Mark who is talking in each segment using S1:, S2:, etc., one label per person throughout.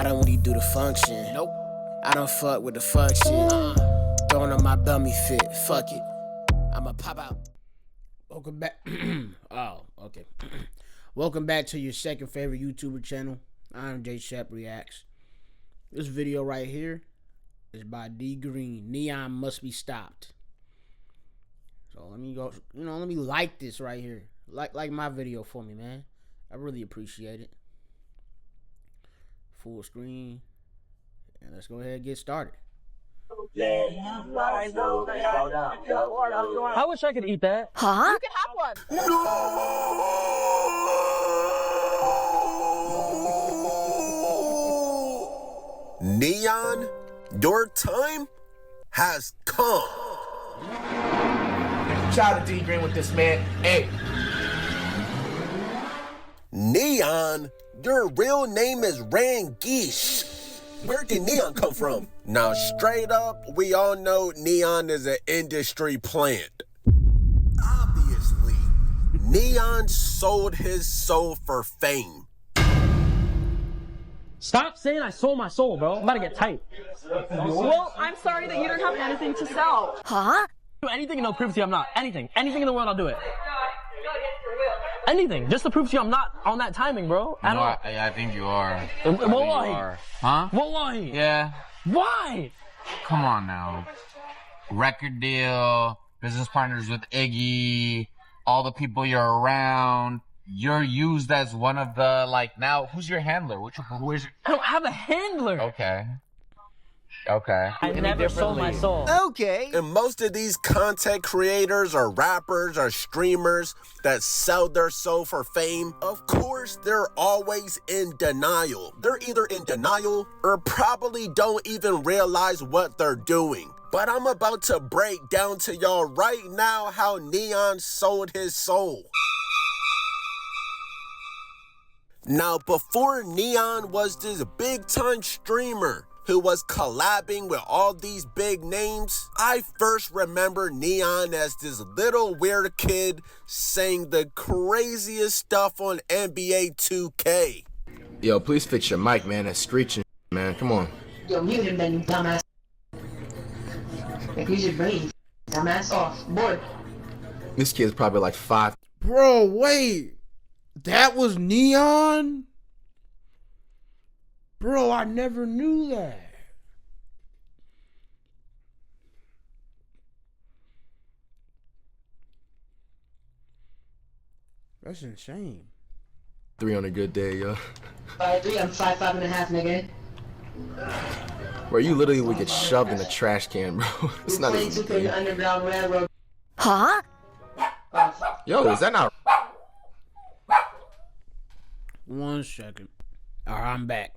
S1: don't really do the function.
S2: Nope.
S1: I don't fuck with the fuck shit. Throwing on my dummy fit. Fuck it. I'ma pop out.
S2: Welcome back. Oh, okay. Welcome back to your second favorite YouTuber channel. I'm Jay Shep Reacts. This video right here is by D Green. Neon Must Be Stopped. So let me go. Let me like this right here. Like my video for me, man. I really appreciate it. Full screen. And let's go ahead and get started.
S3: I wish I could eat that.
S4: Huh?
S5: You can have one.
S6: Neon, your time has come.
S7: Shout out to D Green with this, man. Hey.
S6: Neon, your real name is Rangish. Where did Neon come from? Now, straight up, we all know Neon is an industry plant. Obviously, Neon sold his soul for fame.
S3: Stop saying I sold my soul, bro. I'm about to get tight.
S5: Well, I'm sorry that you don't have anything to sell.
S4: Huh?
S3: Do anything to know prove to you I'm not. Anything. Anything in the world, I'll do it. Anything. Just to prove to you I'm not on that timing, bro.
S8: No, I think you are.
S3: Wallahi.
S8: Huh?
S3: Wallahi.
S8: Yeah.
S3: Why?
S8: Come on now. Record deal, business partners with Iggy, all the people you're around. You're used as one of the, now, who's your handler? Who is your...
S3: I don't have a handler.
S8: Okay.
S3: I never sold my soul.
S4: Okay.
S6: And most of these content creators or rappers or streamers that sell their soul for fame, of course, they're always in denial. They're either in denial or probably don't even realize what they're doing. But I'm about to break down to y'all right now how Neon sold his soul. Now, before Neon was this big-time streamer who was collabing with all these big names, I first remember Neon as this little weird kid saying the craziest stuff on NBA 2K.
S7: Yo, please fix your mic, man. That's screeching, man. Come on.
S9: Yo, mute him then, you dumbass. Use your brain. Dumbass off. Boy.
S7: This kid's probably like 5.
S2: Bro, wait. That was Neon? Bro, I never knew that. That's insane.
S7: 3 on a good day, yo.
S9: 5'3", I'm 5'5.5", nigga.
S7: Bro, you literally would get shoved in a trash can, bro. It's not even a
S9: the
S7: thing.
S9: Underground Railroad.
S4: Huh?
S7: Yo, is that not...
S2: 1 second. Alright, I'm back.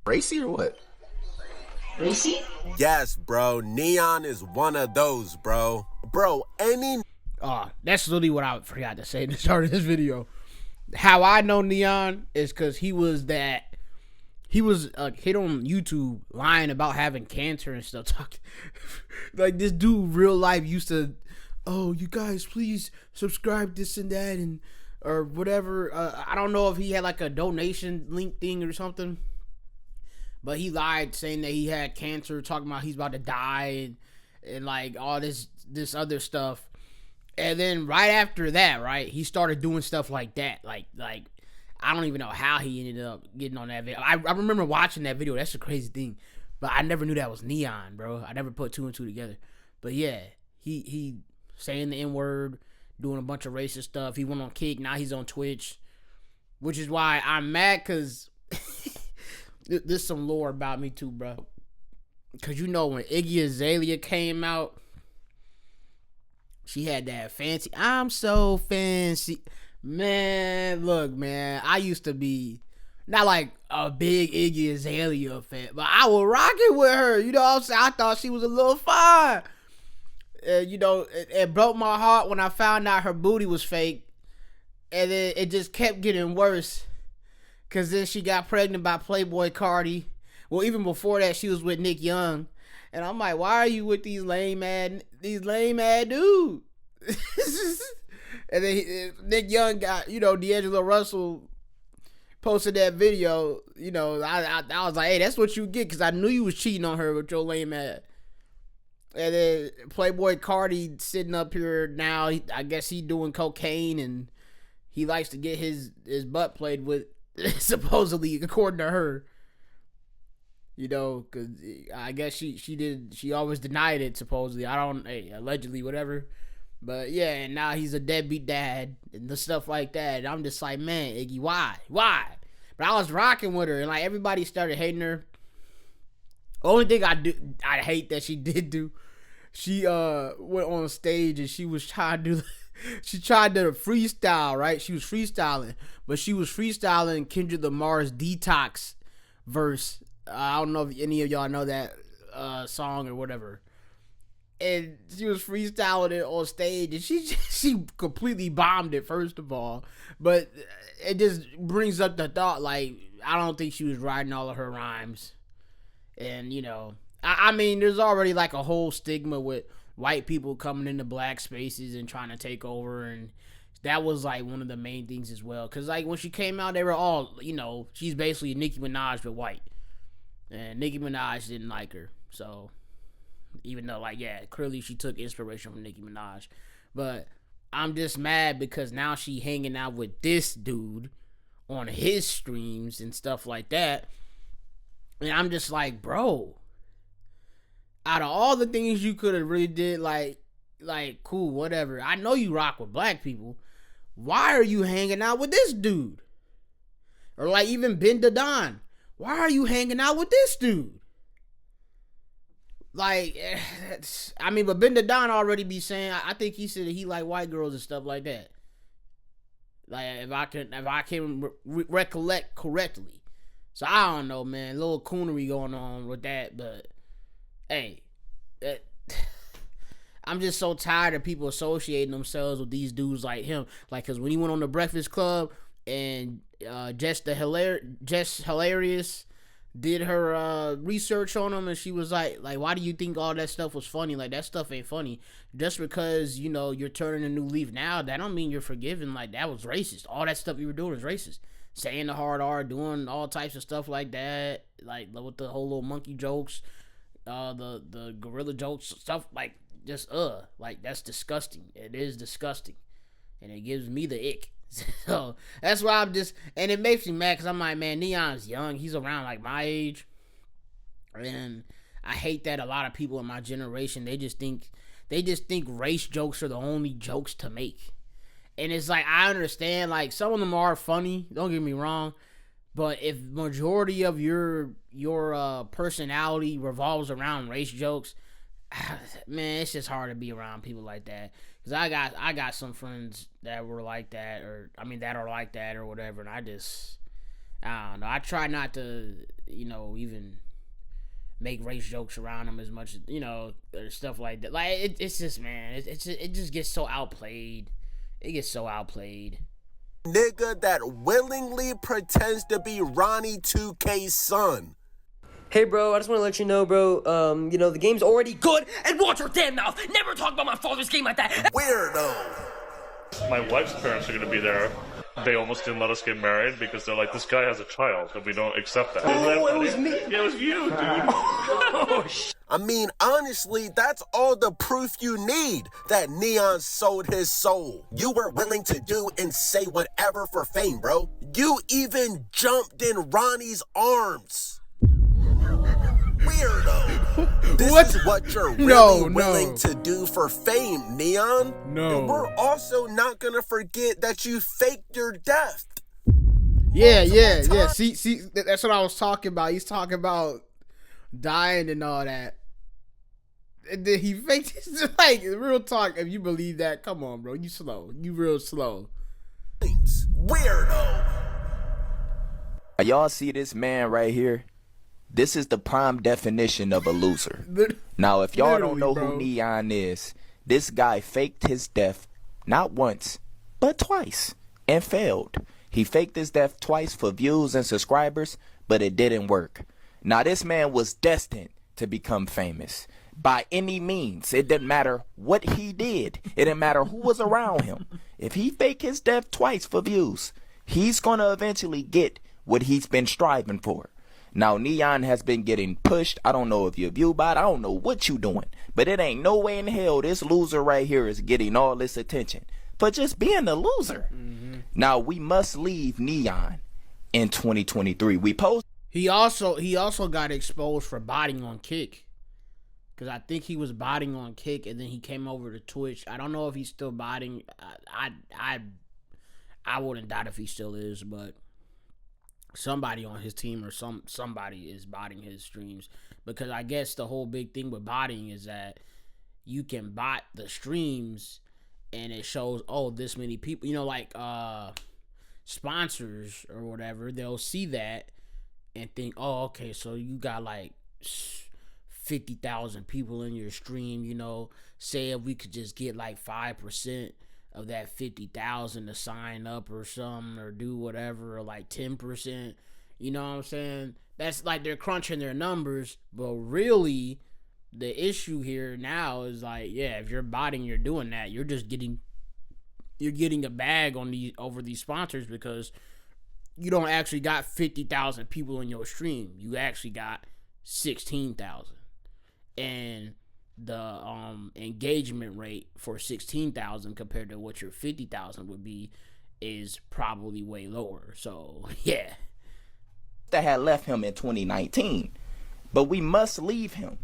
S7: racy or what?
S9: Racy?
S6: Yes, bro. Neon is one of those, bro. Bro, any...
S2: Oh, that's literally what I forgot to say at the start of this video. How I know Neon is because he was hit on YouTube lying about having cancer and stuff. Like, this dude real life used to, oh, you guys please subscribe this and that and or whatever. I don't know if he had like a donation link thing or something, but he lied saying that he had cancer, talking about he's about to die and like all this other stuff. And then right after that, right, he started doing stuff like that. Like I don't even know how he ended up getting on that video. I remember watching that video. That's the crazy thing. But I never knew that was Neon, bro. I never put 2 and 2 together. But yeah, he saying the N-word, doing a bunch of racist stuff. He went on Kick. Now he's on Twitch. Which is why I'm mad, because there's some lore about me too, bro. Because when Iggy Azalea came out, she had that fancy, I'm so fancy. Man, look, man, I used to be not like a big Iggy Azalea fan, but I was rocking with her. You know what I'm saying? I thought she was a little fine. It broke my heart when I found out her booty was fake. And then it just kept getting worse. Because then she got pregnant by Playboy Cardi. Well, even before that, she was with Nick Young. And I'm like, why are you with these lame ass dudes? And then Nick Young got, D'Angelo Russell posted that video, you know, I was like, hey, that's what you get, because I knew you was cheating on her with your lame ass. And then Playboy Cardi sitting up here now, I guess he doing cocaine, and he likes to get his butt played with, supposedly, according to her. You know, because I guess she always denied it, supposedly. Allegedly, whatever. But yeah, and now he's a deadbeat dad and the stuff like that. And I'm just like, man, Iggy, why? But I was rocking with her, and like everybody started hating her. Only thing I hate that she did do, she went on stage and she was trying to do, she tried to freestyle, right? She was freestyling, but she was freestyling Kendrick Lamar's Detox verse. I don't know if any of y'all know that song or whatever. And she was freestyling it on stage, and she completely bombed it, first of all. But it just brings up the thought, like, I don't think she was writing all of her rhymes. And, you know, I mean, there's already like a whole stigma with white people coming into black spaces and trying to take over, and that was like one of the main things as well. Because like when she came out, they were all, you know, she's basically Nicki Minaj but white. And Nicki Minaj didn't like her, so... Even though, like, yeah, clearly she took inspiration from Nicki Minaj. But I'm just mad because now she hanging out with this dude on his streams and stuff like that. And I'm just like, bro, out of all the things you could have really did, like, cool, whatever. I know you rock with black people. Why are you hanging out with this dude? Or, like, even Ben Dadon. Why are you hanging out with this dude? Like, I mean, but Ben Dadon already be saying, I think he said that he like white girls and stuff like that. Like, if I can recollect correctly. So, I don't know, man. A little coonery going on with that, but, hey, I'm just so tired of people associating themselves with these dudes like him. Like, because when he went on the Breakfast Club, and Jess Hilarious did her research on him, and she was like, why do you think all that stuff was funny? Like, that stuff ain't funny. Just because, you know, you're turning a new leaf now, that don't mean you're forgiven. Like, that was racist. All that stuff you were doing was racist. Saying the hard R, doing all types of stuff like that, like with the whole little monkey jokes, the gorilla jokes, stuff like just like that's disgusting. It is disgusting, and it gives me the ick. So that's why I'm just, and it makes me mad because I'm like, man, Neon's young. He's around like my age, and I hate that a lot of people in my generation, they just think race jokes are the only jokes to make. And it's like, I understand, like, some of them are funny, don't get me wrong, but if majority of your personality revolves around race jokes, man, it's just hard to be around people like that. Because I got some friends that were like that, or I mean that are like that or whatever, and I don't know. I try not to, you know, even make race jokes around them as much, you know, or stuff like that. Like it's just, man, it just gets so outplayed. It gets so outplayed.
S6: Nigga that willingly pretends to be Ronnie 2K's son.
S4: Hey bro, I just want to let you know, bro, you know, the game's already good, and watch your damn mouth! Never talk about my father's game like that!
S6: Weirdo!
S10: My wife's parents are gonna be there. They almost didn't let us get married because they're like, this guy has a child, and we don't accept that.
S4: Oh, it was me!
S10: Yeah, it was you, dude!
S4: Oh,
S6: I mean, honestly, that's all the proof you need that Neon sold his soul. You were willing to do and say whatever for fame, bro. You even jumped in Ronnie's arms. Weirdo. This is what you're really willing to do for fame, Neon.
S2: No.
S6: And we're also not gonna forget that you faked your death.
S2: Yeah. See, that's what I was talking about. He's talking about dying and all that. And then he faked his, like, real talk. If you believe that, come on, bro. You slow. You real slow.
S6: Weirdo.
S11: Y'all see this man right here? This is the prime definition of a loser. Now, if y'all don't know who Neon is, this guy faked his death not once, but twice, and failed. He faked his death twice for views and subscribers, but it didn't work. Now, this man was destined to become famous. By any means. It didn't matter what he did. It didn't matter who was around him. If he faked his death twice for views, he's going to eventually get what he's been striving for. Now, Neon has been getting pushed. I don't know if you're Viewbot. I don't know what you doing. But it ain't no way in hell this loser right here is getting all this attention for just being a loser. Now, we must leave Neon in 2023.
S2: He also got exposed for botting on Kick. Because I think he was botting on Kick and then he came over to Twitch. I don't know if he's still botting. I wouldn't doubt if he still is, but somebody on his team or somebody is botting his streams. Because I guess the whole big thing with botting is that you can bot the streams and it shows, oh, this many people, you know, like sponsors or whatever, they'll see that and think, oh, okay, so you got like 50,000 people in your stream, you know, say if we could just get like 5% of that 50,000 to sign up or something or do whatever, or like 10%, you know what I'm saying? That's like they're crunching their numbers, but really the issue here now is like, yeah, if you're botting, you're doing that, you're getting a bag on over these sponsors because you don't actually got 50,000 people in your stream. You actually got 16,000. And the engagement rate for 16,000 compared to what your 50,000 would be is probably way lower. So, yeah.
S11: That had left him in 2019. But we must leave him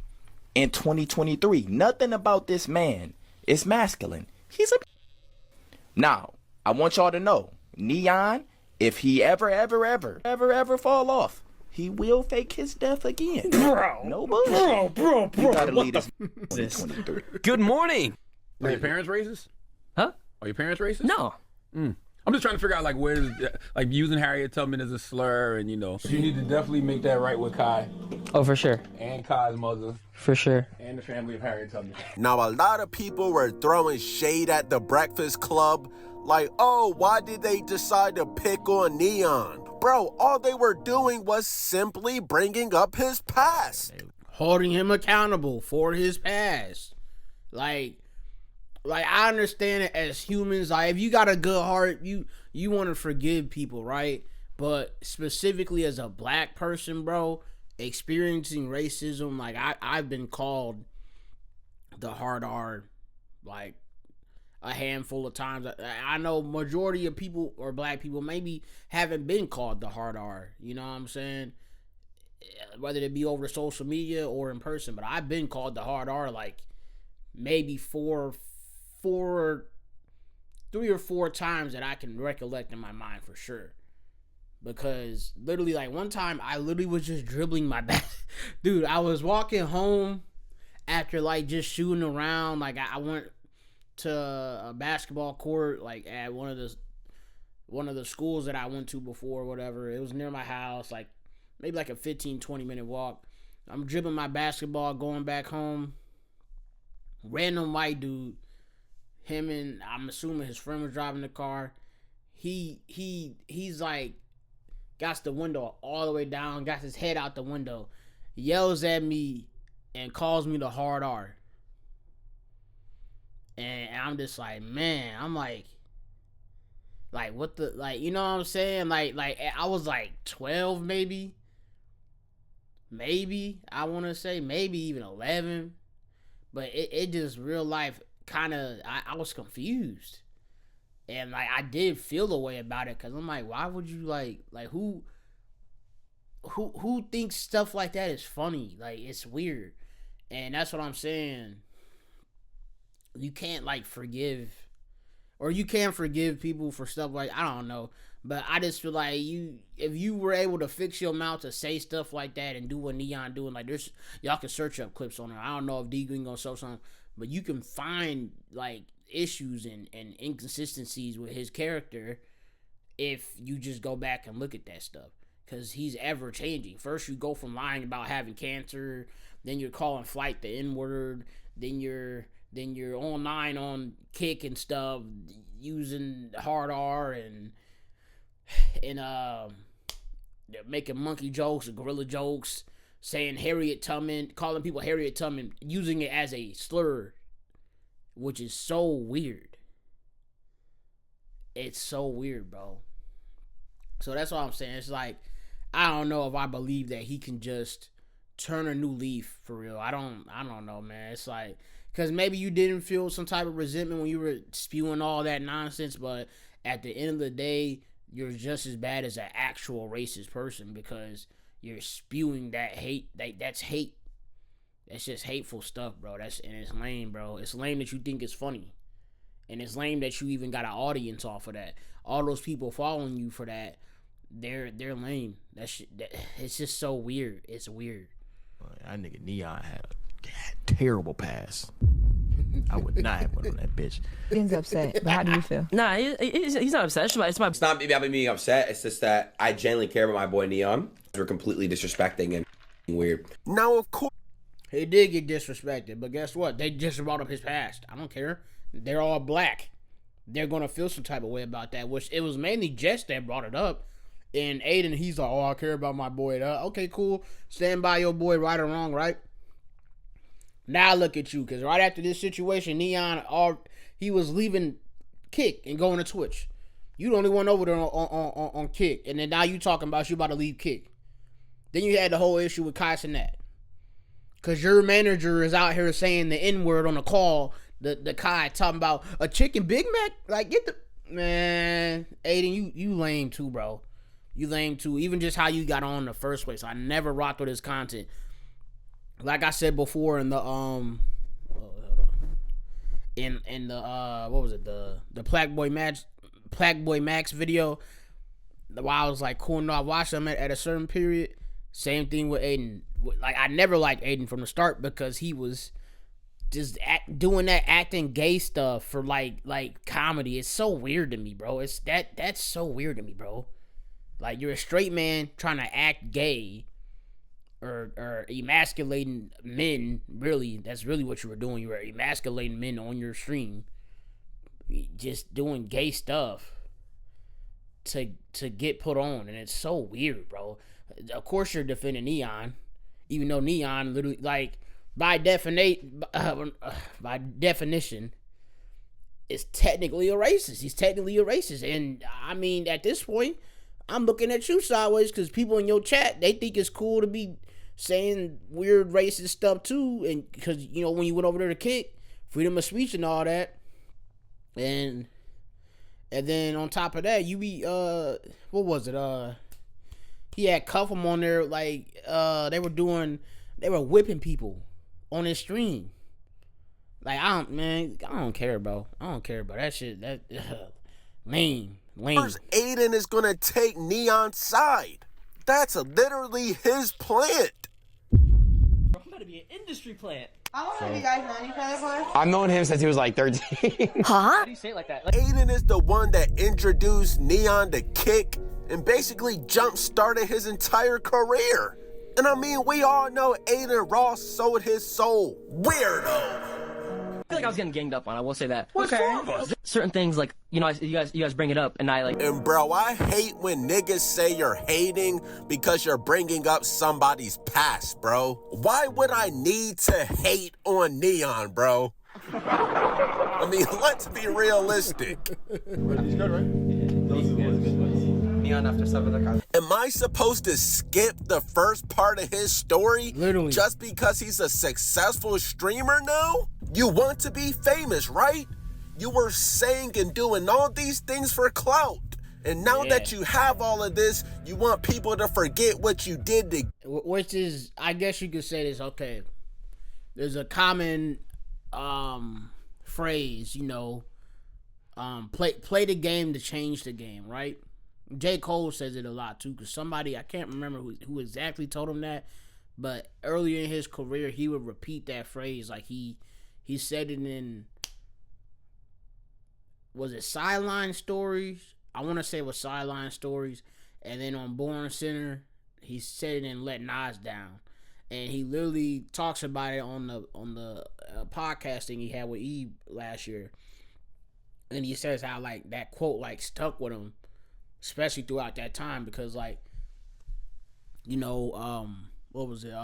S11: in 2023. Nothing about this man is masculine. He's a... Now, I want y'all to know, Neon, if he ever fall off, he will fake his death again.
S12: Bro.
S11: No bullshit.
S12: Bro.
S11: You gotta lead us
S12: This.
S11: 2023.
S12: Good morning.
S13: Are your parents racist?
S12: Huh?
S13: Are your parents racist?
S12: No.
S13: I'm just trying to figure out like where, like using Harriet Tubman as a slur, and you know, you need to definitely make that right with Kai.
S12: Oh, for sure.
S13: And Kai's mother.
S12: For sure.
S13: And the family of Harriet Tubman.
S6: Now, a lot of people were throwing shade at the Breakfast Club, like, oh, why did they decide to pick on Neon? Bro, all they were doing was simply bringing up his past.
S2: Holding him accountable for his past. Like I understand it as humans. Like, if you got a good heart, you want to forgive people, right? But specifically as a black person, bro, experiencing racism, like I've been called the hard R, like a handful of times. I know majority of people or black people maybe haven't been called the hard R, you know what I'm saying? Whether it be over social media or in person, but I've been called the hard R like maybe three or four times that I can recollect in my mind for sure. Because literally, like one time I literally was just dribbling my back. Dude, I was walking home after like just shooting around. Like I went to a basketball court like at one of the schools that I went to before, whatever. It was near my house, like maybe like a 15-20 minute walk. I'm dribbling my basketball going back home. Random white dude, him and I'm assuming his friend was driving the car. He's like got the window all the way down, got his head out the window, yells at me and calls me the hard R. And I'm just like, man, I'm like what the, like, you know what I'm saying? Like I was like 12 maybe, I want to say maybe even 11, but it just real life kind of, I was confused. And like I did feel a way about it because I'm like, why would you like who thinks stuff like that is funny? Like, it's weird. And that's what I'm saying. You can't like forgive, or you can forgive people for stuff like, I don't know, but I just feel like if you were able to fix your mouth to say stuff like that and do what Neon doing, like there's, y'all can search up clips on it. I don't know if D Green gonna show something, but you can find like issues and inconsistencies with his character if you just go back and look at that stuff, because he's ever changing. First you go from lying about having cancer, then you're calling Flight the N-word, then you're online on Kick and stuff using hard R and making monkey jokes and gorilla jokes, saying Harriet Tubman, calling people Harriet Tubman, using it as a slur, which is so weird. It's so weird, bro. So that's all I'm saying. It's like, I don't know if I believe that he can just turn a new leaf for real. I don't know, man. It's like, because maybe you didn't feel some type of resentment when you were spewing all that nonsense, but at the end of the day, you're just as bad as an actual racist person because you're spewing that hate. That's hate. That's just hateful stuff, bro. And it's lame, bro. It's lame that you think it's funny. And it's lame that you even got an audience off of that. All those people following you for that, they're lame. It's just so weird. It's weird.
S7: That nigga Neon had a terrible pass. I would not have went on that bitch.
S5: He's upset, but how do you feel?
S4: Nah, he's not upset. It's
S12: not maybe I'm being upset. It's just that I genuinely care about my boy Neon. We're completely disrespecting and weird.
S6: Now, of course,
S2: he did get disrespected, but guess what? They just brought up his past. I don't care. They're all black. They're gonna feel some type of way about that. Which it was mainly Jess that brought it up. And Aiden, he's like, oh, I care about my boy. Okay, cool. Stand by your boy, right or wrong, right? Now look at you, because right after this situation, Neon, he was leaving Kick and going to Twitch. You the only one over there on Kick. And then now you talking about you about to leave Kick. Then you had the whole issue with Kai Cenat. Because your manager is out here saying the N-word on the call. The Kai talking about a chicken Big Mac. Like, get the... Man, Aiden, you lame too, bro. You lame too. Even just how you got on in the first place. I never rocked with his content. Like I said before in the in the what was it, the Black Boy Max video, while I was like cool enough, I watched him at a certain period. Same thing with Aiden. Like, I never liked Aiden from the start because he was just doing that acting gay stuff for like comedy. It's so weird to me, bro. That's so weird to me, bro. Like, you're a straight man trying to act gay or emasculating men. Really, that's really what you were doing. You were emasculating men on your stream, just doing gay stuff to get put on, and it's so weird, bro. Of course you're defending Neon, even though Neon literally, like, by definition is technically a racist. He's technically a racist. And I mean, at this point, I'm looking at you sideways because people in your chat, they think it's cool to be saying weird racist stuff too. And because, you know, when you went over there to Kick, freedom of speech and all that. And then on top of that, you be, what was it? He had Cuff'em on there, like, they were whipping people on his stream. Like, I don't care, bro. I don't care, bro. That shit, lame.
S6: Aiden is gonna take Neon's side. That's literally his plant.
S4: I'm about to be an industry plant.
S9: How long have you guys known each other for?
S12: I've known him since he was like 13.
S4: How do you say it like that?
S6: Aiden is the one that introduced Neon to Kick and basically jump-started his entire career. And I mean, we all know Aiden Ross sold his soul. Weirdo.
S4: I feel like I was getting ganged up on. I will say that. Okay. Certain things, like, you know, you guys bring it up, and I like.
S6: And bro, I hate when niggas say you're hating because you're bringing up somebody's past, bro. Why would I need to hate on Neon, bro? I mean, let's be realistic.
S12: Neon after 7 o'clock.
S6: Am I supposed to skip the first part of his story?
S2: Literally.
S6: Just because he's a successful streamer now? You want to be famous, right? You were saying and doing all these things for clout. And now that you have all of this, you want people to forget what you did to...
S2: Which is, I guess you could say this, okay. There's a common phrase, you know, play the game to change the game, right? J. Cole says it a lot too, because somebody, I can't remember who exactly told him that, but earlier in his career, he would repeat that phrase. Like, he said it in, was it Sideline Stories? I want to say it was Sideline Stories. And then on Born Center, he said it in Let Nas Down. And he literally talks about it on the podcasting he had with Eve last year. And he says how, like, that quote, like, stuck with him, especially throughout that time, because, like, you know, what was it?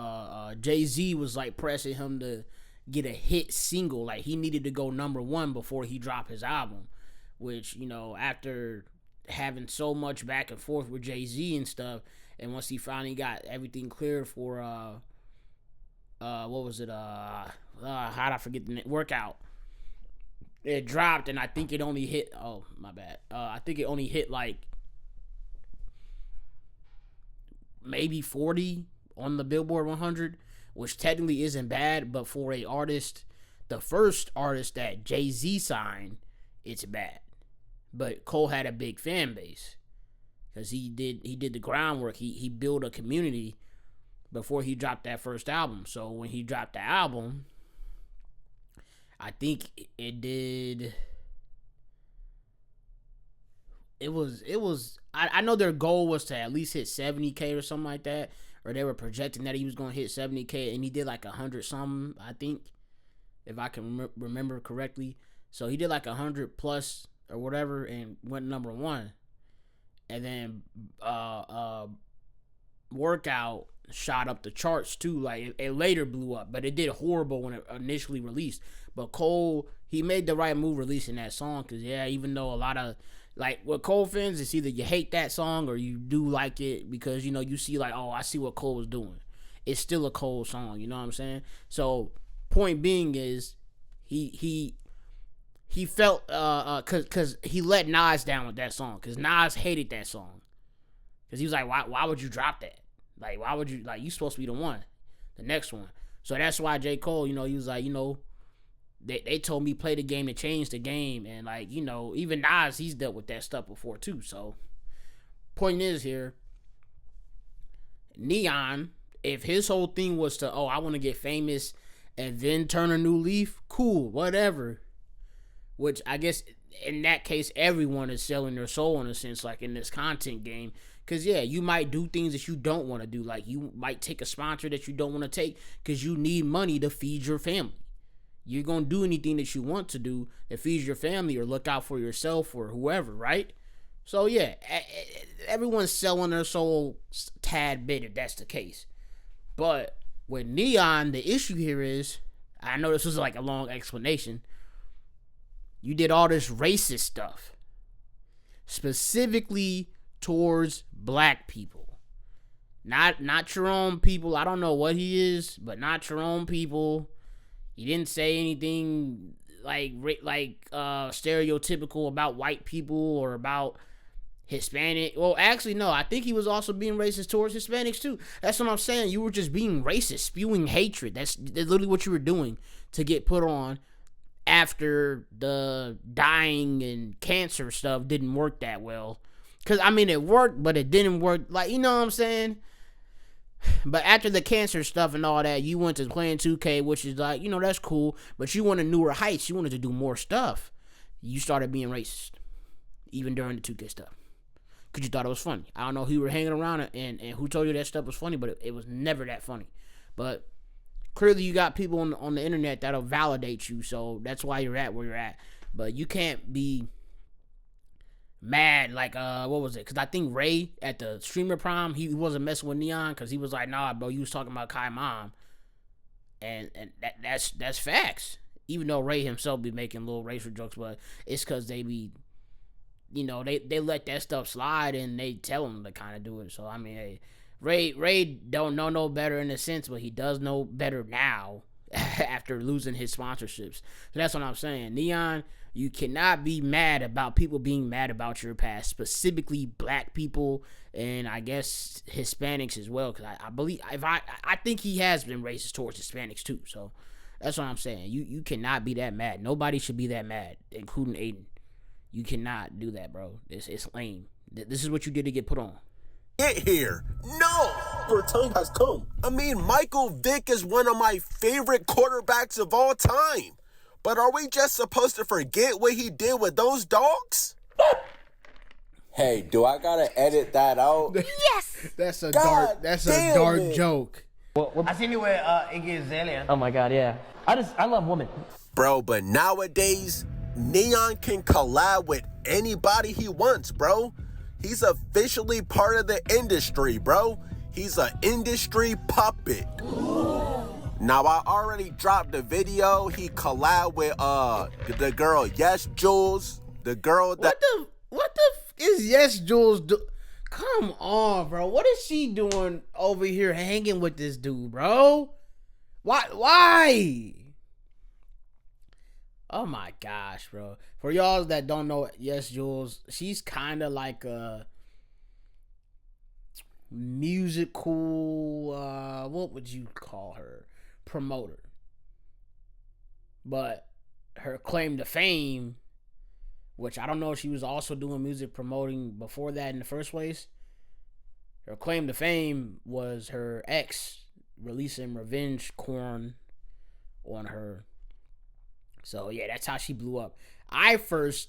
S2: Jay-Z was, like, pressing him to get a hit single. Like, he needed to go #1 before he dropped his album, which, you know, after having so much back and forth with Jay-Z and stuff. And once he finally got everything cleared for what was it? How'd I forget the name? Workout. It dropped, and I think it only hit. Oh, my bad. I think it only hit like maybe 40 on the Billboard 100, which technically isn't bad, but for a artist, the first artist that Jay-Z signed, it's bad. But Cole had a big fan base because he did the groundwork. He built a community before he dropped that first album. So when he dropped the album, I think it did. It was. I know their goal was to at least hit 70K or something like that, or they were projecting that he was gonna hit 70K, and he did like 100 something, I think, if I can remember correctly. So he did like 100 plus or whatever, and went number one. And then Workout shot up the charts too. Like it later blew up, but it did horrible when it initially released. But Cole, he made the right move releasing that song, because even though a lot of, like, with Cole fans, it's either you hate that song or you do like it because, you see like, oh, I see what Cole was doing. It's still a Cole song, you know what I'm saying? So point being is he felt cause he let Nas down with that song, because Nas hated that song, because he was like, why would you drop that? Like, why would you, like, you supposed to be the next one. So that's why J. Cole, he was like, they told me play the game to change the game. And, like, even Nas, he's dealt with that stuff before too. So point is here, Neon, if his whole thing was to, I want to get famous and then turn a new leaf, cool, whatever. Which I guess in that case, everyone is selling their soul in a sense, like in this content game. Because, you might do things that you don't want to do. Like, you might take a sponsor that you don't want to take because you need money to feed your family. You're going to do anything that you want to do that feeds your family or look out for yourself or whoever, right? So, everyone's selling their soul tad bit if that's the case. But with Neon, the issue here is, I know this was like a long explanation, you did all this racist stuff, specifically towards black people. Not your own people. I don't know what he is, but not your own people. He didn't say anything like stereotypical about white people or about Hispanic. Well, actually, no. I think he was also being racist towards Hispanics too. That's what I'm saying. You were just being racist, spewing hatred. That's literally what you were doing to get put on after the dying and cancer stuff didn't work that well. Because, I mean, it worked, but it didn't work. Like, you know what I'm saying? But after the cancer stuff and all that, you went to playing 2K, which is like, that's cool. But you wanted newer heights. You wanted to do more stuff. You started being racist, even during the 2K stuff, because you thought it was funny. I don't know who you were hanging around and who told you that stuff was funny, but it was never that funny. But clearly you got people on the internet that'll validate you, so that's why you're at where you're at. But you can't be mad like what was it? Because I think Ray at the streamer prom, he wasn't messing with Neon because he was like, nah, bro, you was talking about Kai mom, and that's facts. Even though Ray himself be making little racial jokes, but it's because they be, they let that stuff slide and they tell him to kind of do it. So I mean, hey, Ray don't know no better in a sense, but he does know better now after losing his sponsorships. So that's what I'm saying. Neon, you cannot be mad about people being mad about your past, specifically black people and I guess Hispanics as well. Because I believe I think he has been racist towards Hispanics too. So that's what I'm saying. You cannot be that mad. Nobody should be that mad, including Aiden. You cannot do that, bro. It's lame. This is what you did to get put on.
S6: Get here. No! Your time has come. I mean, Michael Vick is one of my favorite quarterbacks of all time. But are we just supposed to forget what he did with those dogs?
S12: Hey, do I gotta edit that out?
S2: Yes! That's a dark joke.
S3: Well, I seen you with Iggy Azalea. Oh my god, yeah. I love women.
S6: Bro, but nowadays, Neon can collab with anybody he wants, bro. He's officially part of the industry, bro. He's an industry puppet. Now, I already dropped the video. He collabed with the girl, Yes Jules. The girl that...
S2: What the is Yes Jules Come on, bro. What is she doing over here hanging with this dude, bro? Why? Oh my gosh, bro. For y'all that don't know Yes Jules, she's kind of like a musical, what would you call her? Promoter. But her claim to fame, which I don't know if she was also doing music promoting before that in the first place. Her claim to fame was her ex releasing revenge porn on her. So yeah, that's how she blew up. I first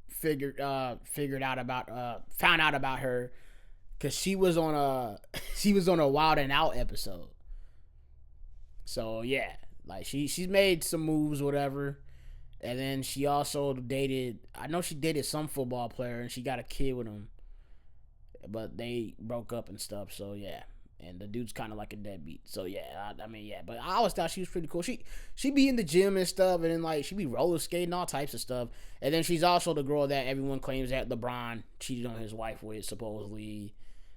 S2: found out about her because she was on a Wild and Out episode. So yeah, like she's made some moves, whatever. And then she also dated, I know she dated some football player and she got a kid with him. But they broke up and stuff, so yeah. And the dude's kind of like a deadbeat. So yeah, I mean, yeah. But I always thought she was pretty cool. She be in the gym and stuff, and then like she be roller skating, all types of stuff. And then she's also the girl that everyone claims that LeBron cheated on his wife with, supposedly.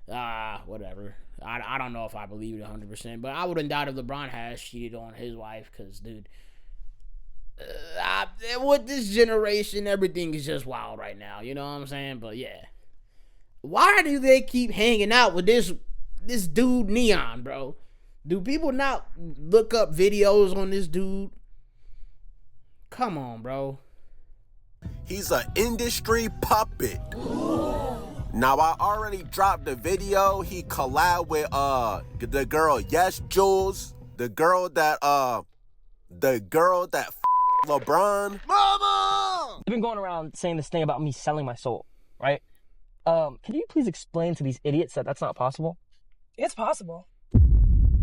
S2: Whatever. I don't know if I believe it 100%, but I wouldn't doubt if LeBron has cheated on his wife, because, dude, with this generation, everything is just wild right now. You know what I'm saying? But yeah. Why do they keep hanging out with this dude Neon, bro? Do people not look up videos on this dude? Come on, bro.
S6: He's an industry puppet. Now, I already dropped the video. He collabed with the girl Yes Jules, the girl that LeBron. Mama!
S3: You've been going around saying this thing about me selling my soul, right? Can you please explain to these idiots that that's not possible?
S5: It's possible.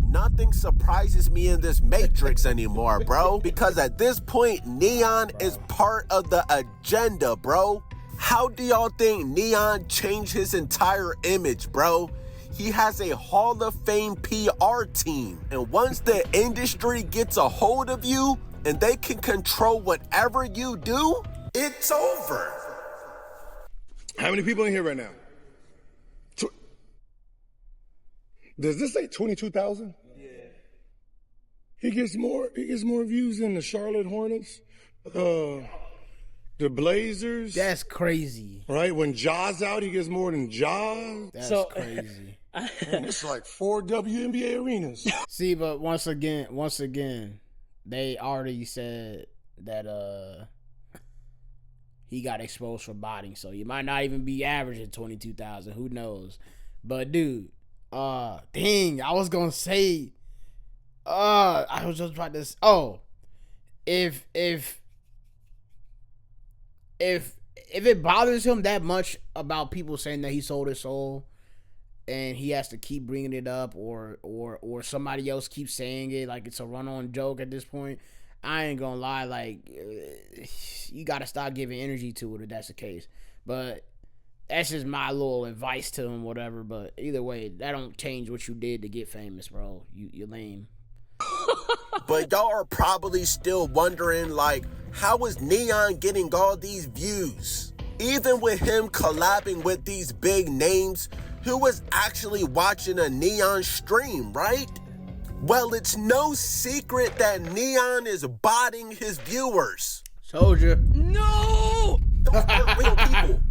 S6: Nothing surprises me in this Matrix anymore, bro. Because at this point, Neon is part of the agenda, bro. How do y'all think Neon changed his entire image, bro? He has a Hall of Fame PR team. And once the industry gets a hold of you and they can control whatever you do, it's over.
S14: How many people in here right now? Does this say 22,000? Yeah. He gets more views than the Charlotte Hornets, the Blazers.
S2: That's crazy.
S14: Right? When Ja's out, he gets more than Ja.
S2: That's crazy.
S14: Man, it's like 4 WNBA arenas.
S2: See, but once again, they already said that he got exposed for botting, so you might not even be averaging 22,000. Who knows? But dude, dang, I was gonna say, I was just about to. If it bothers him that much about people saying that he sold his soul, and he has to keep bringing it up, or somebody else keeps saying it like it's a run-on joke at this point, I ain't gonna lie, like, you gotta stop giving energy to it if that's the case. But that's just my little advice to him, whatever. But either way, that don't change what you did to get famous, bro. You're lame.
S6: But y'all are probably still wondering, like, how is Neon getting all these views? Even with him collabing with these big names, who was actually watching a Neon stream, right? Well, it's no secret that Neon is botting his viewers.
S2: Soldier.
S3: No!
S6: Those are real people.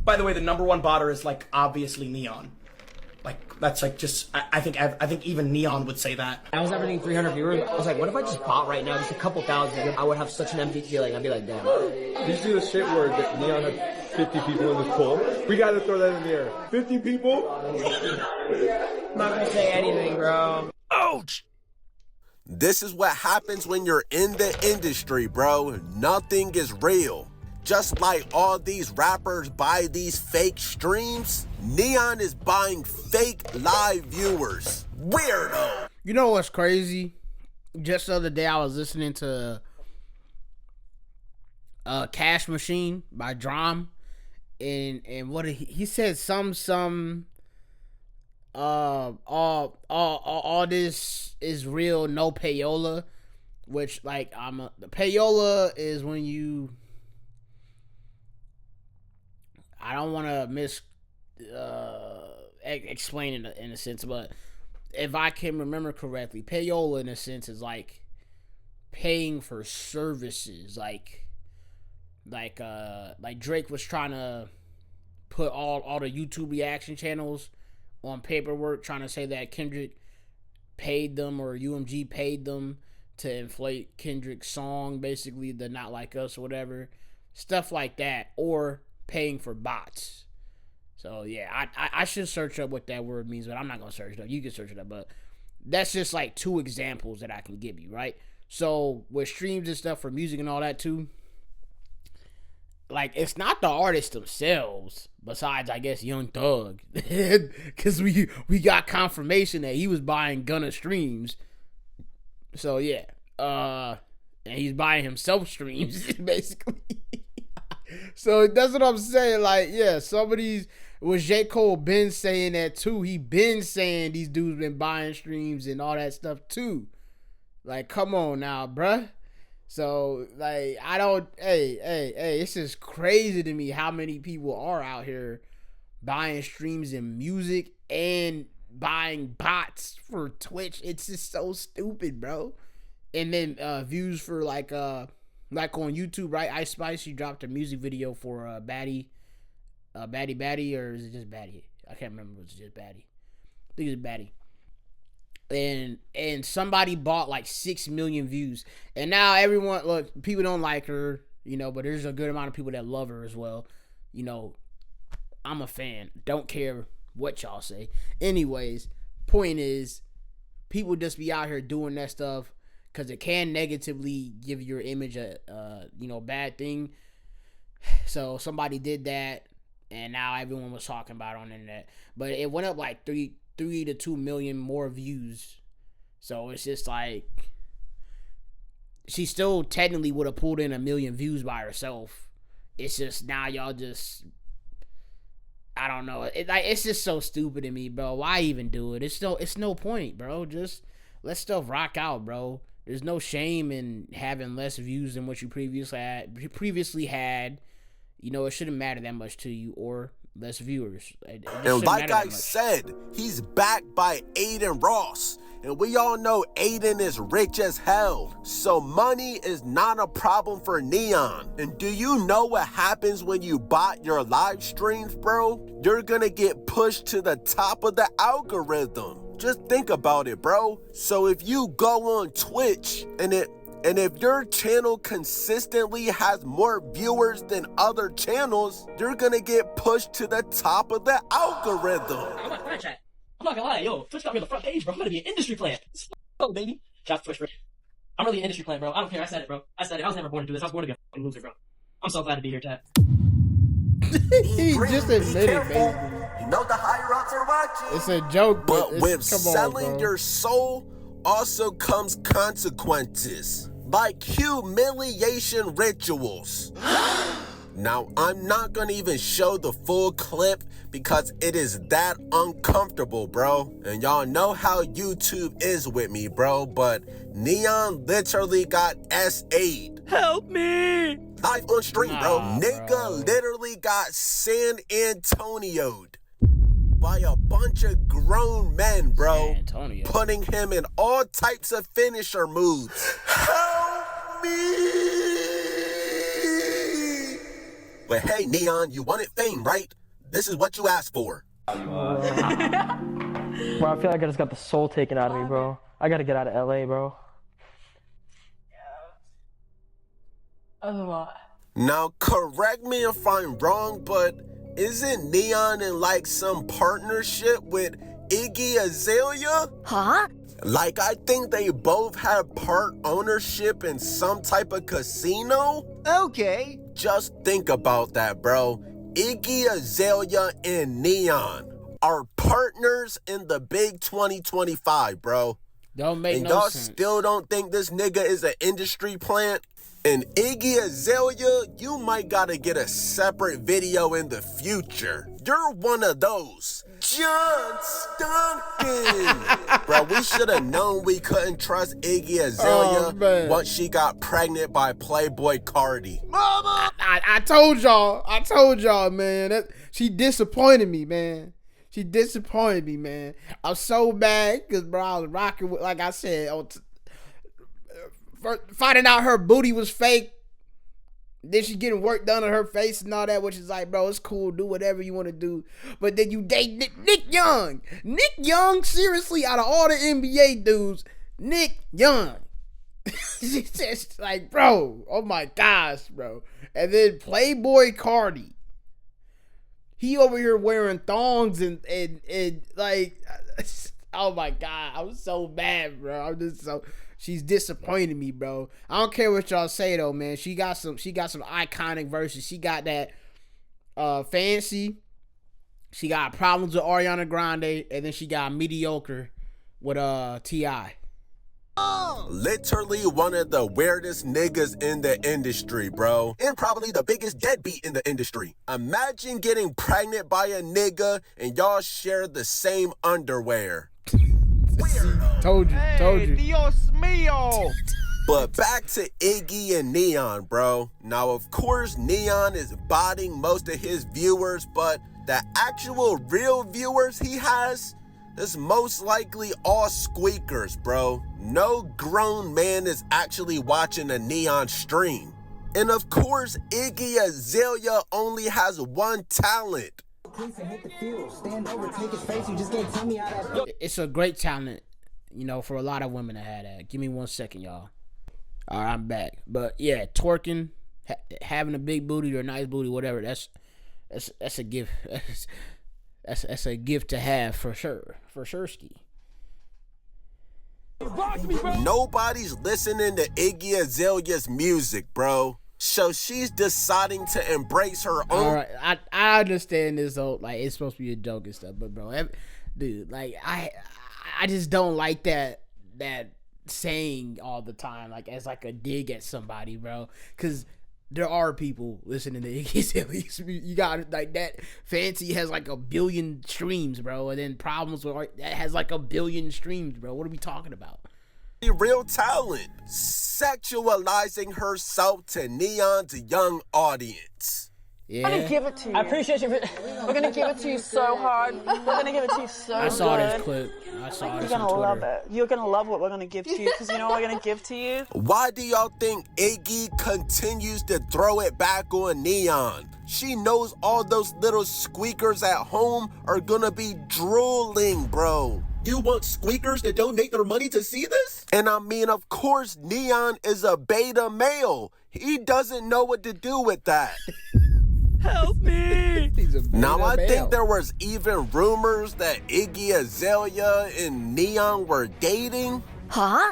S3: By the way, the number one botter is like obviously Neon. Like that's like just I think even Neon would say that.
S4: I was averaging 300 viewers. I was like, what if I just bought right now, just a couple thousand? I would have such an empty feeling. I'd be like, damn.
S15: Did you see the shit where Neon had 50 people in this poll? We gotta throw that in the air. 50 people?
S4: I'm not gonna say anything, bro.
S6: Ouch! This is what happens when you're in the industry, bro. Nothing is real. Just like all these rappers buy these fake streams, Neon is buying fake live viewers. Weirdo.
S2: You know what's crazy? Just the other day I was listening to Cash Machine by Drum, and what he said all this is real, no payola, which like the payola is when you, I don't want to explain it in a sense, but if I can remember correctly, payola in a sense is like paying for services, like Drake was trying to put all the YouTube reaction channels on paperwork, trying to say that Kendrick paid them or UMG paid them to inflate Kendrick's song, basically the Not Like Us or whatever, stuff like that, or paying for bots. So yeah, I should search up what that word means, but I'm not gonna search it up. You can search it up, but that's just like 2 examples that I can give you, right? So with streams and stuff for music and all that too, like, it's not the artists themselves, besides, I guess, Young Thug. Because we got confirmation that he was buying Gunna streams. So, yeah. And he's buying himself streams, basically. So, that's what I'm saying. Like, yeah, some of these... Was J. Cole been saying that, too? He been saying these dudes been buying streams and all that stuff, too. Like, come on now, bruh. So, like, I don't, hey, it's just crazy to me how many people are out here buying streams in music and buying bots for Twitch. It's just so stupid, bro. And then views for, like on YouTube, right? Ice Spice, she dropped a music video for Baddie, or is it just Baddie? I can't remember if it's just Baddie. I think it's Baddie. And somebody bought like 6 million views, and now everyone, look, people don't like her, you know, but there's a good amount of people that love her as well. You know, I'm a fan, don't care what y'all say. Anyways, point is, people just be out here doing that stuff because it can negatively give your image a bad thing. So somebody did that, and now everyone was talking about it on the internet, but it went up like 3 to 2 million more views. So it's just like, she still technically would have pulled in 1 million views by herself. It's just now y'all just, I don't know. It's just so stupid to me, bro. Why even do it? It's no point, bro. Just let stuff rock out, bro. There's no shame in having less views than what you previously had. You know, it shouldn't matter that much to you, or less viewers.
S6: And like I said, he's backed by Aiden Ross. And we all know Aiden is rich as hell. So money is not a problem for Neon. And do you know what happens when you bot your live streams, bro? You're gonna get pushed to the top of the algorithm. Just think about it, bro. So if you go on Twitch and if your channel consistently has more viewers than other channels, you're gonna get pushed to the top of the algorithm.
S16: I'm not gonna chat. I'm not gonna lie, yo, Twitch got me on the front page, bro. I'm gonna be an industry plant. Oh, baby. Shout out to Twitch, bro. I'm really an industry plant, bro. I don't care. I said it, bro. I said it. I was never born to do this. I was born to be a fucking loser, bro. I'm so glad to be here, chat.
S2: He just admitted, baby.
S6: You know the higher ups are watching.
S2: It's a joke,
S6: but with selling your soul also comes consequences, like humiliation rituals. Now, I'm not gonna even show the full clip because it is that uncomfortable, bro. And y'all know how YouTube is with me, bro, but Neon literally got SA'd.
S16: Help me!
S6: Live on stream, bro. Nigga literally got San Antonio'd by a bunch of grown men, bro, putting him in all types of finisher moves. Help me! But hey, Neon, you wanted fame, right? This is what you asked for.
S17: Bro, I feel like I just got the soul taken out of me, bro. I gotta get out of LA, bro.
S6: Now, correct me if I'm wrong, but isn't Neon in like some partnership with Iggy Azalea?
S18: Huh?
S6: Like, I think they both have part ownership in some type of casino?
S18: Okay.
S6: Just think about that, bro. Iggy Azalea and Neon are partners in the big 2025, bro.
S2: Don't make
S6: and
S2: no
S6: y'all
S2: sense.
S6: Still don't think this nigga is an industry plant? And Iggy Azalea, you might gotta get a separate video in the future. You're one of those. John Stockton. Bro, we should have known we couldn't trust Iggy Azalea once she got pregnant by Playboy Cardi.
S2: Mama! I told y'all, man. She disappointed me, man. She disappointed me, man. I'm so mad because, bro, I was rocking with, like I said, finding out her booty was fake. Then she getting work done on her face and all that, which is like, bro, it's cool. Do whatever you want to do. But then you date Nick Young. Nick Young, seriously, out of all the NBA dudes, Nick Young. She's just like, bro, oh my gosh, bro. And then Playboy Cardi. He over here wearing thongs and like, oh my God. I'm so mad, bro. She's disappointing me, bro. I don't care what y'all say though, man. She got some iconic verses. She got that Fancy. She got Problems with Ariana Grande, and then she got Mediocre with T.I.
S6: Literally one of the weirdest niggas in the industry, bro. And probably the biggest deadbeat in the industry. Imagine getting pregnant by a nigga and y'all share the same underwear.
S2: Told you.
S7: Dios mío.
S6: But back to Iggy and Neon, bro. Now, of course, Neon is botting most of his viewers, but the actual real viewers he has is most likely all squeakers, bro. No grown man is actually watching a Neon stream. And of course, Iggy Azalea only has one talent.
S2: It's a great talent, you know, for a lot of women to have that. Give me 1 second, y'all. All right, I'm back. But yeah, twerking, having a big booty or a nice booty, whatever. That's a gift. That's a gift to have for sure. For sure, ski.
S6: Nobody's listening to Iggy Azalea's music, bro. So she's deciding to embrace her own.
S2: All right, I understand this whole, like, it's supposed to be a joke and stuff, but bro, dude, like, I just don't like that saying all the time, like, as like a dig at somebody, bro, because there are people listening to Iggy Azalea's. You got like that Fancy has like 1 billion streams, bro, and then Problems with Art that has like 1 billion streams, bro. What are we talking about?
S6: Real talent, sexualizing herself to Neon's young audience.
S5: Yeah. I'm gonna give it to you. I appreciate you. We're gonna give it to you so hard. We're gonna give it to you so good.
S2: I saw this clip. I saw this on Twitter.
S5: You're gonna love it. You're gonna love what we're gonna give to you, because you know what we're gonna give to you?
S6: Why do y'all think Iggy continues to throw it back on Neon? She knows all those little squeakers at home are gonna be drooling, bro. You want squeakers to donate their money to see this? And I mean, of course, Neon is a beta male. He doesn't know what to do with that.
S5: Help me!
S6: Now, I think there was even rumors that Iggy Azalea and Neon were dating.
S7: Huh?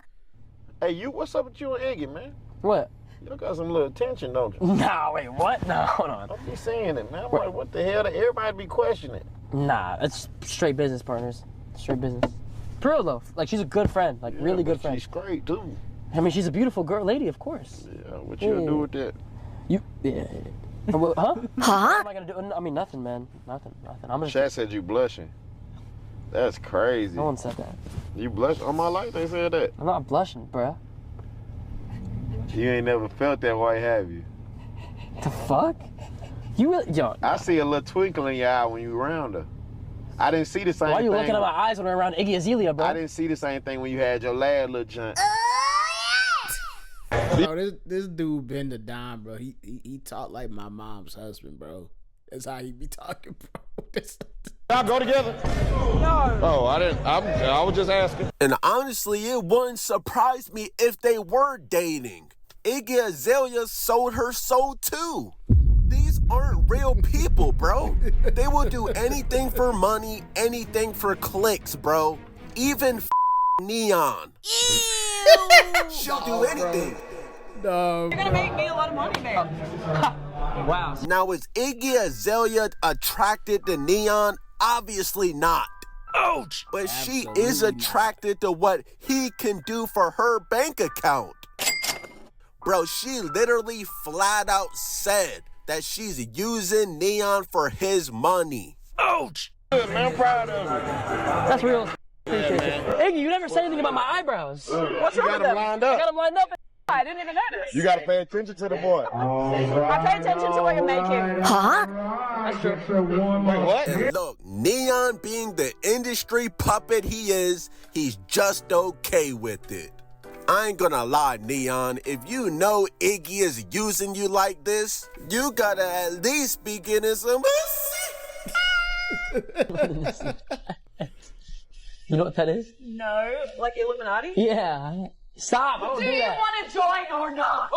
S7: Hey, what's up with you and Iggy, man?
S17: What?
S7: You got some little attention, don't you?
S17: Nah, wait, what? No, hold on.
S7: Don't be saying it, man. I'm like, what the hell? Everybody be questioning.
S17: Nah, it's straight business, partners. Straight business. For real, though. Like, she's a good friend. Like, really good friend.
S7: She's great, too.
S17: I mean, she's a beautiful lady, of course.
S7: Yeah, what you gonna do with that?
S17: Yeah. Huh? Huh? What am I gonna do? I mean, nothing, man. Nothing. I'm just.
S7: Chat said you blushing. That's crazy.
S17: No one said that.
S7: You blush on my life? They said that.
S17: I'm not blushing, bruh.
S7: You ain't never felt that way, have you?
S17: The fuck? You really, yo?
S7: I see a little twinkle in your eye when you around her. I didn't see the same thing.
S17: Why are you looking at my eyes when I'm around Iggy Azalea, bro?
S7: I didn't see the same thing when you had your last little junk.
S2: Bro, this dude Ben the Dime, bro. He talk like my mom's husband, bro. That's how he be talking, bro.
S7: Y'all go together? No. Oh, I was just asking.
S6: And honestly, it wouldn't surprise me if they were dating. Iggy Azalea sold her soul too. These aren't real people, bro. They will do anything for money, anything for clicks, bro. Even Neon. She'll do anything.
S2: No,
S5: you're gonna make me a lot of money, man.
S17: Wow.
S6: Now, is Iggy Azalea attracted to Neon? Obviously not. Ouch! But absolutely she is attracted to what he can do for her bank account. Bro, she literally flat out said that she's using Neon for his money.
S5: Ouch! Man, I'm proud of you.
S17: That's real. Appreciate you. Iggy, you never said anything about my eyebrows.
S5: What's wrong with them?
S14: Lined up.
S5: I got them lined up. I didn't even notice.
S14: You gotta pay attention to the boy.
S5: I pay attention to what you're making.
S17: Huh?
S5: That's true.
S14: Wait, what?
S6: And look, Neon being the industry puppet he is, he's just okay with it. I ain't gonna lie, Neon, if you know Iggy is using you like this, you gotta at least be getting some
S17: You know what that is?
S5: No. Like Illuminati?
S17: Yeah. Stop. I don't
S5: Do
S17: do
S5: you
S17: that.
S5: want to join or not?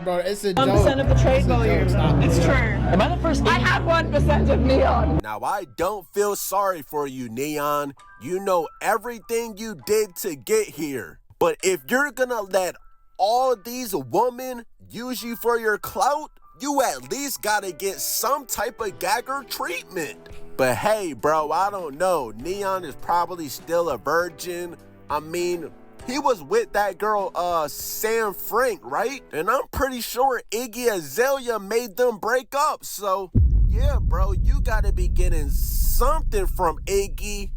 S2: Bro, it's a joke.
S5: 1% of the trade volume. It's true.
S17: Am I the first?
S5: I have 1% of Neon.
S6: Now, I don't feel sorry for you, Neon. You know everything you did to get here. But if you're gonna let all these women use you for your clout, you at least gotta get some type of gagger treatment. But hey, bro, I don't know. Neon is probably still a virgin. I mean, he was with that girl, Sam Frank, right? And I'm pretty sure Iggy Azalea made them break up. So, yeah, bro, you gotta be getting something from Iggy.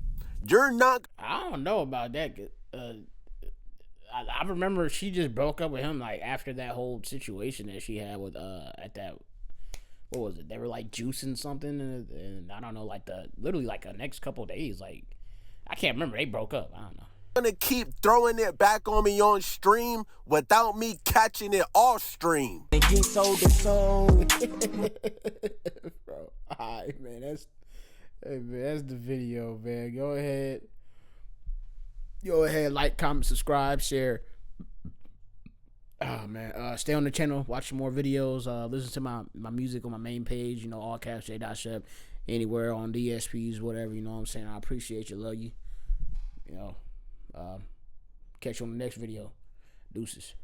S6: You're not...
S2: I don't know about that. I remember she just broke up with him, like, after that whole situation that she had with, at that... What was it? They were, like, juicing something, and I don't know, like, literally, like, the next couple days, like... I can't remember. They broke up. I don't know.
S6: Gonna keep throwing it back on me on stream without me catching it off stream.
S2: Get sold to soul. Bro, alright, man. That's the video, man. Go ahead, like, comment, subscribe, share. Oh man, stay on the channel, watch some more videos, listen to my music on my main page, you know, all caps J.Shep, anywhere on DSPs, whatever, you know what I'm saying. I appreciate you, love you. You know, catch you on the next video. Deuces.